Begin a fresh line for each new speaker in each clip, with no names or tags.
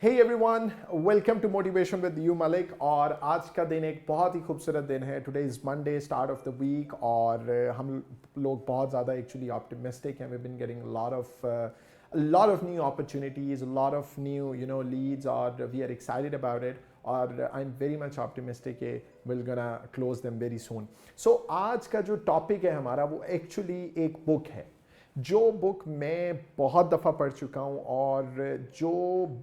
Hey everyone, welcome to motivation with you Malik. और आज का दिन एक बहुत ही खूबसूरत दिन है। Today is Monday, start of the week, और हम लोग बहुत ज़्यादा एक्चुअली ऑप्टिमिस्टिक हैं। We been getting lot of new opportunities, a lot of new leads, or we are excited about it, और I'm very much optimistic कि we're gonna close them very soon. So आज का जो topic है हमारा वो actually एक book है, जो बुक मैं बहुत दफ़ा पढ़ चुका हूँ, और जो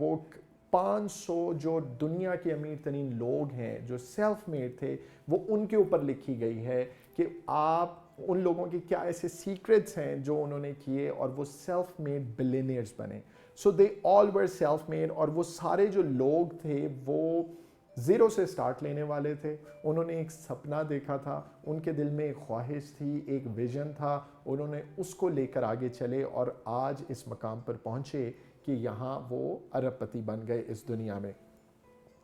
बुक 500 जो दुनिया के अमीर तरीन लोग हैं जो सेल्फ मेड थे वो उनके ऊपर लिखी गई है कि आप उन लोगों के क्या ऐसे सीक्रेट्स हैं जो उन्होंने किए और वो सेल्फ मेड बिलियनियर्स बने। So they all were self made, और वो सारे जो लोग थे वो ज़ीरो से स्टार्ट लेने वाले थे। उन्होंने एक सपना देखा था, उनके दिल में एक ख्वाहिश थी, एक विजन था, उन्होंने उसको लेकर आगे चले और आज इस मकाम पर पहुँचे कि यहाँ वो अरबपति बन गए इस दुनिया में।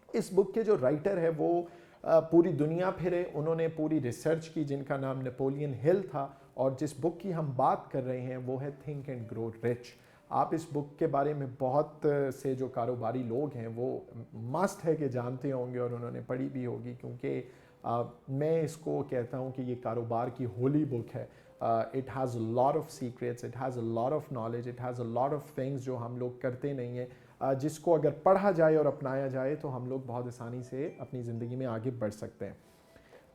इस बुक के जो राइटर है वो पूरी दुनिया फिरे, उन्होंने पूरी रिसर्च की, जिनका नाम नेपोलियन हिल था। और जिस बुक की हम बात कर रहे हैं वो है थिंक एंड ग्रो रिच। आप इस बुक के बारे में बहुत से जो कारोबारी लोग हैं वो मस्ट है कि जानते होंगे और उन्होंने पढ़ी भी होगी, क्योंकि मैं इसको कहता हूँ कि ये कारोबार की होली बुक है। It has a lot of secrets, it has a lot of knowledge, it has a lot of things जो हम लोग करते नहीं हैं, जिसको अगर पढ़ा जाए और अपनाया जाए तो हम लोग बहुत आसानी से अपनी ज़िंदगी में आगे बढ़ सकते हैं।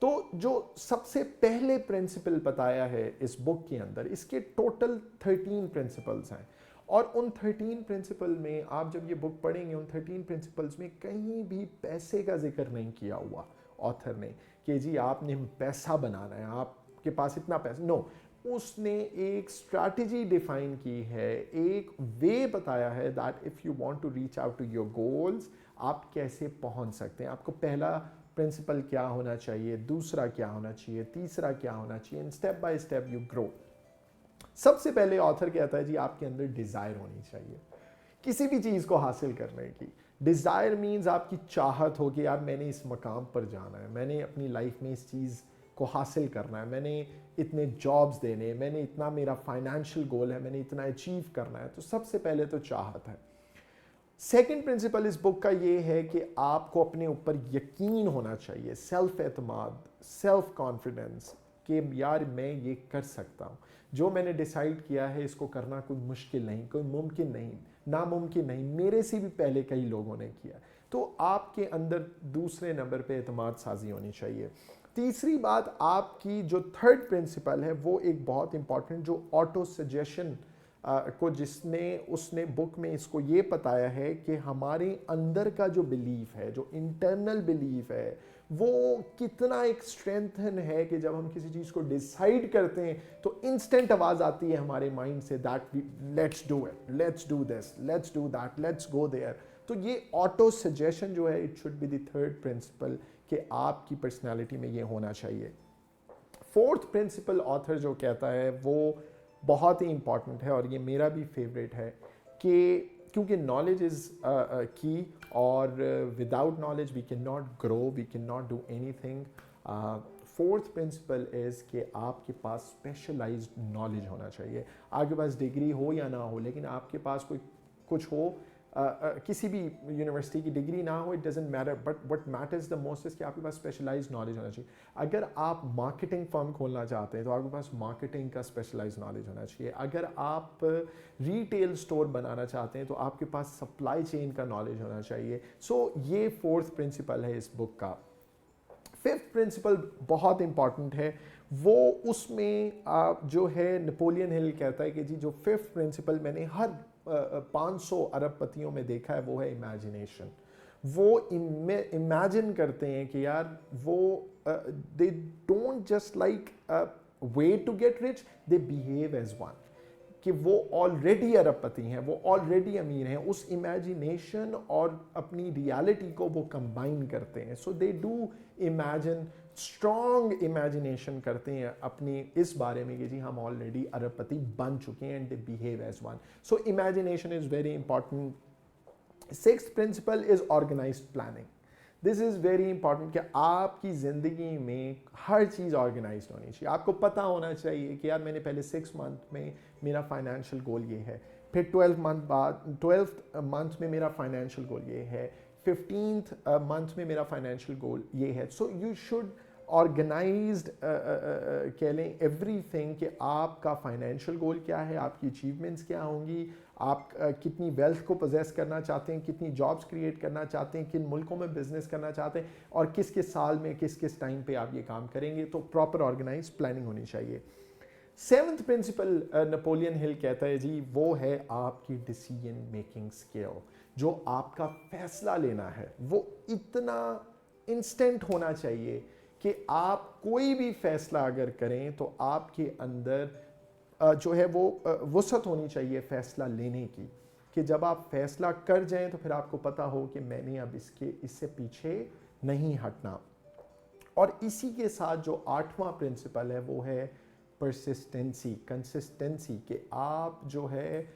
तो जो सबसे पहले प्रिंसिपल बताया है इस बुक के अंदर, इसके टोटल 13 प्रिंसिपल्स हैं, और उन 13 प्रिंसिपल में आप जब ये बुक पढ़ेंगे, उन 13 प्रिंसिपल्स में कहीं भी पैसे का जिक्र नहीं किया हुआ ऑथर ने कि जी आपने पैसा बनाना है, आपके पास इतना पैसा। नो, उसने एक स्ट्रैटेजी डिफाइन की है, एक वे बताया है that if you want to reach out to your goals आप कैसे पहुंच सकते हैं। आपको पहला प्रिंसिपल क्या होना चाहिए, दूसरा क्या होना चाहिए, तीसरा क्या होना चाहिए, step by step you grow. सबसे पहले ऑथर कहता है जी आपके अंदर डिज़ायर होनी चाहिए किसी भी चीज़ को हासिल करने की। डिज़ायर मीन्स आपकी चाहत हो कि यार मैंने इस मकाम पर जाना है, मैंने अपनी लाइफ में इस चीज़ को हासिल करना है, मैंने इतने जॉब्स देने, मैंने इतना, मेरा फाइनेंशियल गोल है, मैंने इतना अचीव करना है। तो सबसे पहले तो चाहत है। सेकेंड प्रिंसिपल इस बुक का ये है कि आपको अपने ऊपर यकीन होना चाहिए, सेल्फ एतमाद, सेल्फ कॉन्फिडेंस कि यार मैं ये कर सकता हूँ, जो मैंने डिसाइड किया है इसको करना कोई मुश्किल नहीं, कोई मुमकिन नहीं, नामुमकिन नहीं, मेरे से भी पहले कई लोगों ने किया। तो आपके अंदर दूसरे नंबर पे एतमाद साजी होनी चाहिए। तीसरी बात, आपकी जो थर्ड प्रिंसिपल है वो एक बहुत इंपॉर्टेंट, जो ऑटो सजेशन को जिसने उसने बुक में इसको ये बताया है कि हमारे अंदर का जो बिलीफ है, जो इंटरनल बिलीफ है, वो कितना एक स्ट्रेंथन है कि जब हम किसी चीज़ को डिसाइड करते हैं तो इंस्टेंट आवाज़ आती है हमारे माइंड से that let's do it, let's do this, let's do that, let's go there. तो ये ऑटो सजेशन जो है, it should be the third principle कि आपकी पर्सनैलिटी में ये होना चाहिए। फोर्थ प्रिंसिपल ऑथर जो कहता है वो बहुत ही इंपॉर्टेंट है, और ये मेरा भी फेवरेट है कि क्योंकि नॉलेज इज़ की, और without knowledge we cannot grow, we cannot do anything. Fourth principle is कि आपके पास स्पेशलाइज्ड नॉलेज होना चाहिए। आपके पास डिग्री हो या ना हो, लेकिन आपके पास कोई कुछ हो, किसी भी यूनिवर्सिटी की डिग्री ना हो, it doesn't matter, but what matters the most is कि आपके पास स्पेशलाइज्ड नॉलेज होना चाहिए। अगर आप मार्केटिंग फर्म खोलना चाहते हैं तो आपके पास मार्केटिंग का स्पेशलाइज्ड नॉलेज होना चाहिए। अगर आप रिटेल स्टोर बनाना चाहते हैं तो आपके पास सप्लाई चेन का नॉलेज होना चाहिए। सो ये फोर्थ प्रिंसिपल है इस बुक का। फिफ्थ प्रिंसिपल बहुत इंपॉर्टेंट है, वो उसमें जो है नेपोलियन हिल कहता है कि जी जो फिफ्थ प्रिंसिपल मैंने हर 500 अरबपतियों में देखा है वो है इमेजिनेशन। वो इमेजिन करते हैं कि यार वो they don't just like way to get rich, they behave as one, कि वो ऑलरेडी अरबपति हैं, वो ऑलरेडी अमीर हैं। उस इमेजिनेशन और अपनी रियलिटी को वो कंबाइन करते हैं। So they do imagine, strong imagination करते हैं अपनी इस बारे में कि जी हम ऑलरेडी अरबपति बन चुके हैं, and they behave as one. So imagination is very important. Sixth principle is organised planning. This is very important कि आपकी ज़िंदगी में हर चीज़ ऑर्गेनाइज होनी चाहिए। आपको पता होना चाहिए कि यार मैंने पहले 6 मंथ में मेरा फाइनेंशियल गोल ये है, फिर 12th मंथ में मेरा फाइनेंशियल गोल ये है, 15th मंथ में मेरा फाइनेंशियल गोल ये है. सो यू शुड ऑर्गेनाइज्ड कह लें एवरीथिंग कि आपका फाइनेंशियल गोल क्या है, आपकी अचीवमेंट्स क्या होंगी, आप कितनी वेल्थ को पोजेस करना चाहते हैं, कितनी जॉब्स क्रिएट करना चाहते हैं, किन मुल्कों में बिजनेस करना चाहते हैं और किस किस साल में किस किस टाइम पे आप ये काम करेंगे. तो प्रॉपर ऑर्गेनाइज प्लानिंग होनी चाहिए. 7th प्रिंसिपल नेपोलियन हिल कहता है जी, वो है आपकी डिसीजन मेकिंग स्किल. जो आपका फैसला लेना है वो इतना इंस्टेंट होना चाहिए कि आप कोई भी फैसला अगर करें तो आपके अंदर जो है वो वसअत होनी चाहिए फैसला लेने की, कि जब आप फैसला कर जाएं तो फिर आपको पता हो कि मैंने अब इससे पीछे नहीं हटना. और इसी के साथ जो 8वां प्रिंसिपल है वो है परसिस्टेंसी, कंसिस्टेंसी, कि आप जो है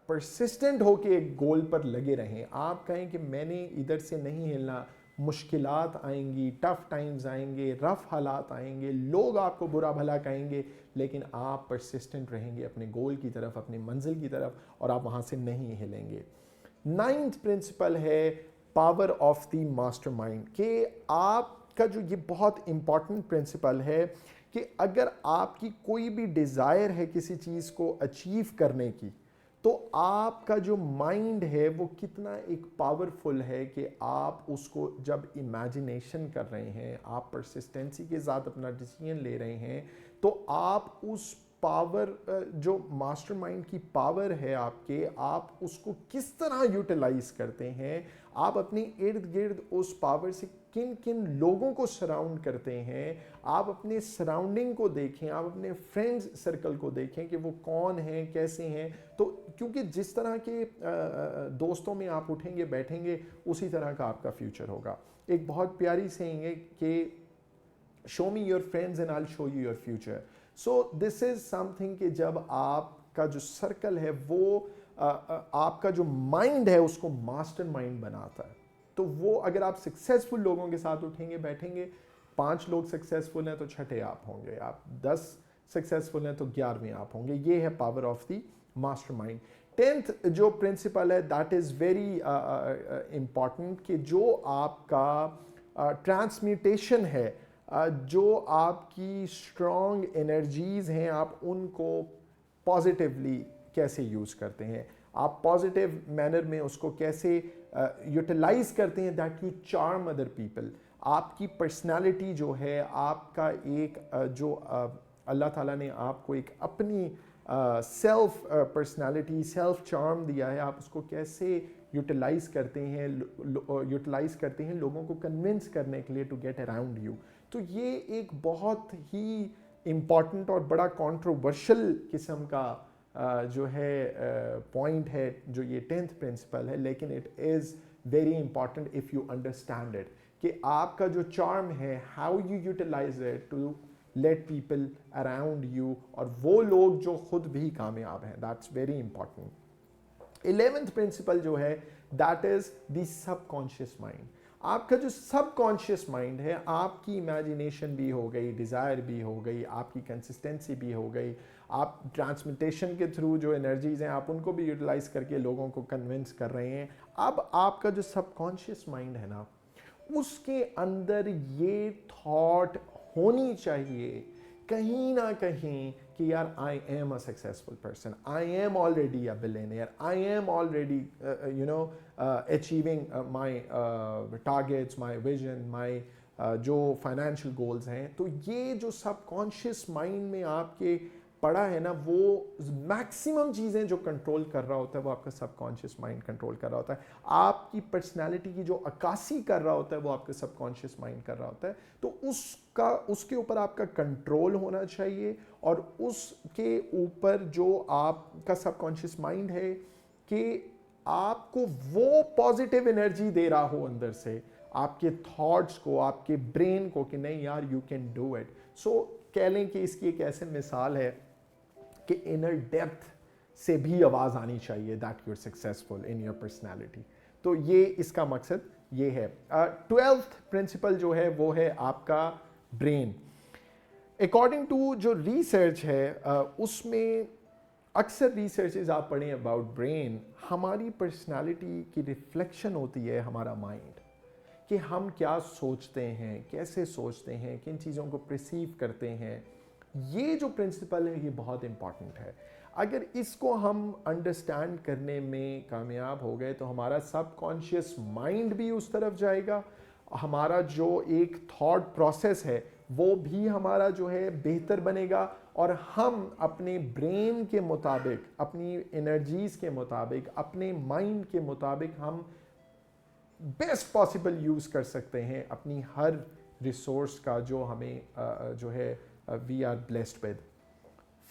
परसिस्टेंट होके एक गोल पर लगे रहें. आप कहें कि मैंने इधर से नहीं हिलना, मुश्किलात आएंगी, टफ टाइम्स आएंगे, रफ हालात आएंगे, लोग आपको बुरा भला कहेंगे, लेकिन आप परसिस्टेंट रहेंगे अपने गोल की तरफ, अपनी मंजिल की तरफ, और आप वहाँ से नहीं हिलेंगे. 9th प्रिंसिपल है पावर ऑफ द मास्टरमाइंड, कि आपका जो ये बहुत इंपॉर्टेंट प्रिंसिपल है कि अगर आपकी कोई भी डिज़ायर है किसी चीज़ को अचीव करने की, तो आपका जो माइंड है वो कितना एक पावरफुल है कि आप उसको जब इमेजिनेशन कर रहे हैं, आप परसिस्टेंसी के साथ अपना डिसीजन ले रहे हैं, तो आप उस पावर जो मास्टरमाइंड की पावर है आपके, आप उसको किस तरह यूटिलाइज करते हैं, आप अपने इर्द गिर्द उस पावर से किन किन लोगों को सराउंड करते हैं, आप अपने सराउंडिंग को देखें, आप अपने फ्रेंड्स सर्कल को देखें कि वो कौन हैं, कैसे हैं. तो क्योंकि जिस तरह के दोस्तों में आप उठेंगे बैठेंगे उसी तरह का आपका फ्यूचर होगा. एक बहुत प्यारी सेइंग है कि show me your friends and I will show you your future. So this is something कि जब आपका जो सर्कल है वो आपका जो माइंड है उसको मास्टर माइंड बनाता है. तो वो अगर आप सक्सेसफुल लोगों के साथ उठेंगे बैठेंगे, 5 लोग सक्सेसफुल हैं तो छठे आप होंगे, आप 10 सक्सेसफुल हैं तो 11वें आप होंगे. ये है power of the mastermind. 10th जो प्रिंसिपल है दैट इज़ वेरी इंपॉर्टेंट, कि जो आपका ट्रांसम्यूटेशन है, जो आपकी स्ट्रॉन्ग एनर्जीज हैं, आप उनको पॉजिटिवली कैसे यूज़ करते हैं, आप पॉजिटिव मैनर में उसको कैसे यूटिलाइज करते हैं, that you charm other people. आपकी पर्सनालिटी जो है, आपका एक जो अल्लाह ताला ने आपको एक अपनी सेल्फ पर्सनालिटी, सेल्फ चार्म दिया है, आप उसको कैसे यूटिलाइज करते हैं लोगों को कन्विंस करने के लिए टू गेट अराउंड यू. तो ये एक बहुत ही इम्पॉर्टेंट और बड़ा कंट्रोवर्शियल किस्म का जो है पॉइंट है जो ये 10th प्रिंसिपल है, लेकिन it is very important if you understand it, कि आपका जो चार्म है, how you utilise it to let people around you, और वो लोग जो खुद भी कामयाब हैं, that's very important. 11th principal जो है that is the subconscious mind. आपका जो सबकॉन्शियस माइंड है, आपकी इमेजिनेशन भी हो गई, डिज़ायर भी हो गई, आपकी कंसिस्टेंसी भी हो गई, आप ट्रांसमिटेशन के थ्रू जो एनर्जीज हैं आप उनको भी यूटिलाइज करके लोगों को कन्विंस कर रहे हैं. अब आपका जो सबकॉन्शियस माइंड है ना, उसके अंदर ये थॉट होनी चाहिए कहीं ना कहीं कि यार I am a successful person, I am already a billionaire, I am already achieving my targets, my vision, my जो फाइनेंशियल गोल्स हैं. तो ये जो सबकॉन्शियस माइंड में आपके पड़ा है ना, वो मैक्सिमम चीज़ें जो कंट्रोल कर रहा होता है वो आपका सबकॉन्शियस माइंड कंट्रोल कर रहा होता है. आपकी पर्सनालिटी की जो अक्कासी कर रहा होता है वो आपका सबकॉन्शियस माइंड कर रहा होता है. तो उसके ऊपर आपका कंट्रोल होना चाहिए, और उसके ऊपर जो आपका सबकॉन्शियस माइंड है कि आपको वो पॉजिटिव एनर्जी दे रहा हो अंदर से आपके थॉट्स को, आपके ब्रेन को, कि नहीं यार यू कैन डू इट. सो कह लें कि इसकी एक ऐसी मिसाल है कि इनर डेप्थ से भी आवाज़ आनी चाहिए that you are successful in your personality. तो ये इसका मकसद ये है. 12th प्रिंसिपल जो है वो है आपका ब्रेन. अकॉर्डिंग टू जो रिसर्च है उसमें अक्सर रिसर्चेज आप पढ़ें अबाउट ब्रेन, हमारी पर्सनालिटी की रिफ्लेक्शन होती है हमारा माइंड, कि हम क्या सोचते हैं, कैसे सोचते हैं, किन चीज़ों को परसीव करते हैं। ये जो प्रिंसिपल है ये बहुत इंपॉर्टेंट है। अगर इसको हम अंडरस्टैंड करने में कामयाब हो गए तो हमारा सबकॉन्शियस माइंड भी उस तरफ जाएगा, हमारा जो एक थॉट प्रोसेस है वो भी हमारा जो है बेहतर बनेगा, और हम अपने ब्रेन के मुताबिक, अपनी एनर्जीज के मुताबिक, अपने माइंड के मुताबिक हम बेस्ट पॉसिबल यूज़ कर सकते हैं अपनी हर रिसोर्स का जो हमें जो है we are blessed with.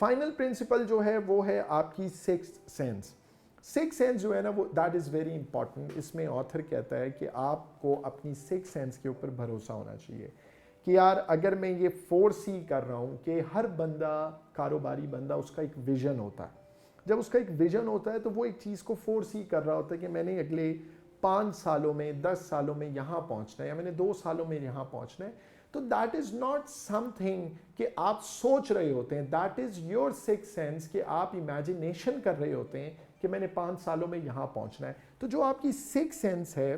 Final principle जो है वो है आपकी सिक्स्थ सेंस। सिक्स सेंस जो है ना वो दैट इज़ वेरी इंपॉर्टेंट। इसमें ऑथर कहता है कि आपको अपनी सिक्स सेंस के ऊपर भरोसा होना चाहिए कि यार अगर मैं ये 4C कर रहा हूँ कि हर बंदा, कारोबारी बंदा, उसका एक विजन होता है। जब उसका एक विजन होता है तो वो एक चीज़ को 4C कर रहा होता है कि मैंने अगले 5 सालों में, 10 सालों में यहाँ पहुँचना है, या मैंने 2 सालों में यहाँ पहुँचना है। तो दैट इज़ नॉट समथिंग कि आप सोच रहे होते हैं, that is your six sense कि आप इमेजिनेशन कर रहे होते हैं कि मैंने 5 सालों में यहाँ पहुँचना है। तो जो आपकी सिक्स सेंस है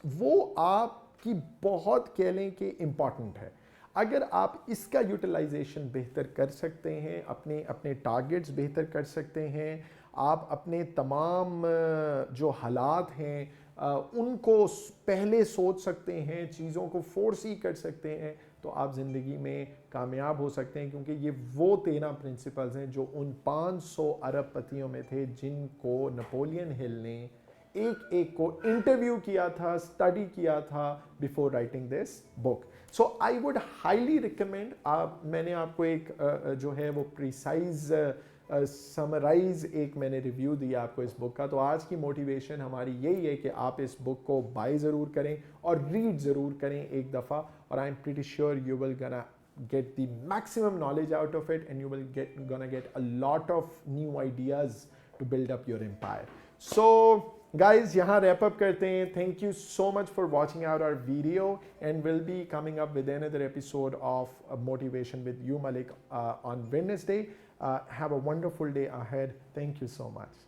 वो आपकी बहुत कह लें कि इम्पॉर्टेंट है। अगर आप इसका यूटिलाइजेशन बेहतर कर सकते हैं, अपने अपने टारगेट्स बेहतर कर सकते हैं, आप अपने तमाम जो हालात हैं उनको पहले सोच सकते हैं, चीज़ों को फोर्सी कर सकते हैं, तो आप ज़िंदगी में कामयाब हो सकते हैं। क्योंकि ये वो 13 प्रिंसिपल्स हैं जो उन 500 अरबपतियों में थे जिनको नेपोलियन हिल ने एक एक को इंटरव्यू किया था, स्टडी किया था before writing this book. So I would highly recommend, मैंने आपको एक जो है वो प्रिसाइज समराइज एक मैंने रिव्यू दिया आपको इस बुक का। तो आज की मोटिवेशन हमारी यही है कि आप इस बुक को बाय ज़रूर करें और रीड ज़रूर करें एक दफ़ा, और I am pretty sure you will गना get the maximum knowledge out of it, and you will gonna get a lot of new ideas to build up your empire. So guys, यहाँ wrap up करते हैं. Thank you so much for watching out our video, and we'll be coming up with another episode of Motivation with you, Malik, on Wednesday. Have a wonderful day ahead. Thank you so much.